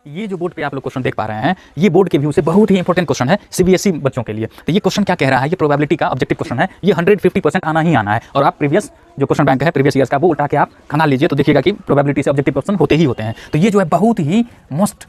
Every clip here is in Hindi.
ये जो बोर्ड पे आप लोग क्वेश्चन देख पा रहे हैं, ये बोर्ड के व्यू से बहुत ही इंपॉर्टेंट क्वेश्चन है सीबीएसई बच्चों के लिए। तो ये क्वेश्चन क्या कह रहा है, ये प्रोबेबिलिटी का ऑब्जेक्टिव क्वेश्चन है, ये 150% आना ही आना है। और आप प्रीवियस जो क्वेश्चन बैंक है प्रीवियस ईयर्स का, वो उठा के आप खंगाल लीजिए तो देखिएगा कि प्रोबेबिलिटी से ऑब्जेक्टिव क्वेश्चन होते ही होते हैं। तो ये जो है बहुत ही मोस्ट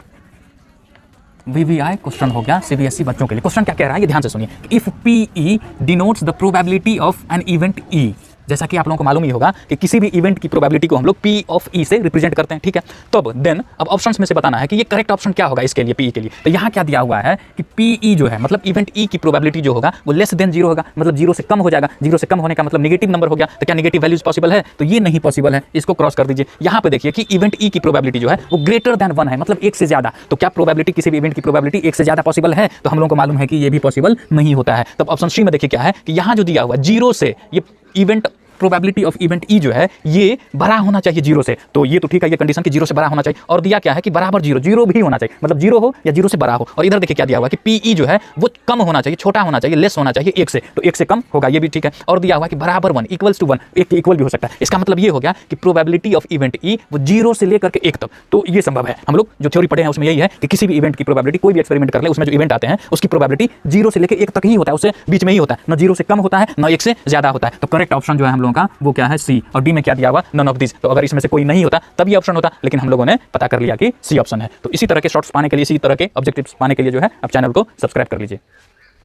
वीवीआई क्वेश्चन हो गया सीबीएसई बच्चों के लिए। क्वेश्चन क्या कह रहा है ये ध्यान से सुनिए। If PE denotes the probability of an event E, जैसा कि आप लोगों को मालूम ही होगा कि किसी भी इवेंट की प्रोबेबिलिटी को हम लोग P ऑफ E से रिप्रेजेंट करते हैं, ठीक है। तो अब ऑप्शंस में से बताना है कि ये करेक्ट ऑप्शन क्या होगा इसके लिए, PE के लिए। तो यहाँ क्या दिया हुआ है कि PE जो है मतलब इवेंट E की प्रोबेबिलिटी जो होगा वो लेस देन 0 होगा, मतलब 0 से कम हो जाएगा। 0 से कम होने का मतलब नेगेटिव नंबर हो गया। तो क्या नेगेटिव वैल्यूज पॉसिबल है? तो ये नहीं पॉसिबल है, इसको क्रॉस कर दीजिए। यहाँ पे देखिए कि इवेंट E की प्रोबेबिलिटी जो है वो ग्रेटर देन 1 है, मतलब 1 से ज्यादा। तो क्या प्रोबेबिलिटी किसी भी इवेंट की प्रोबेबिलिटी 1 से ज्यादा पॉसिबल है? तो हम लोगों को मालूम है कि ये भी पॉसिबल नहीं होता है। तब ऑप्शन सी में देखिए क्या है कि यहाँ जो दिया हुआ 0 से ये event probability of event E जो है ये बड़ा होना चाहिए 0 से। तो ये तो ठीक है, ये कंडीशन कि 0 से बड़ा होना चाहिए। और दिया क्या है कि बराबर 0, 0 भी होना चाहिए, मतलब 0 हो या 0 से बड़ा हो। और इधर देखिए क्या दिया हुआ है कि पीई जो है वो कम होना चाहिए, छोटा होना चाहिए, लेस होना चाहिए 1 से। तो 1 से कम होगा, ये भी ठीक है। और दिया हुआ है कि बराबर 1 इक्वल्स टू 1, 1 के इक्वल भी हो सकता है। इसका मतलब ये हो गया कि प्रोबेबिलिटी ऑफ इवेंट ई वो 0 से लेकर के 1 तक। तो ये संभव है। हम लोग जो थ्योरी पढ़े हैं उसमें यही है कि किसी भी इवेंट की प्रोबेबिलिटी, कोई भी एक्सपेरिमेंट कर ले उसमें जो इवेंट आते हैं उसकी प्रोबेबिलिटी 0 से लेकर 1 तक ही होता है, उससे बीच में ही होता है, ना 0 से कम होता है ना 1 से ज्यादा होता है। तो करेक्ट ऑप्शन जो है हम लोगों का वो क्या है, सी। और डी में क्या दिया हुआ, नन ऑफ दिस। तो अगर इसमें से कोई नहीं होता तब ये ऑप्शन होता, लेकिन हम लोगों ने पता कर लिया कि सी ऑप्शन है। तो इसी तरह के शॉर्ट्स पाने के लिए, इसी तरह के ऑब्जेक्टिव्स पाने के लिए जो है आप चैनल को सब्सक्राइब कर लीजिए।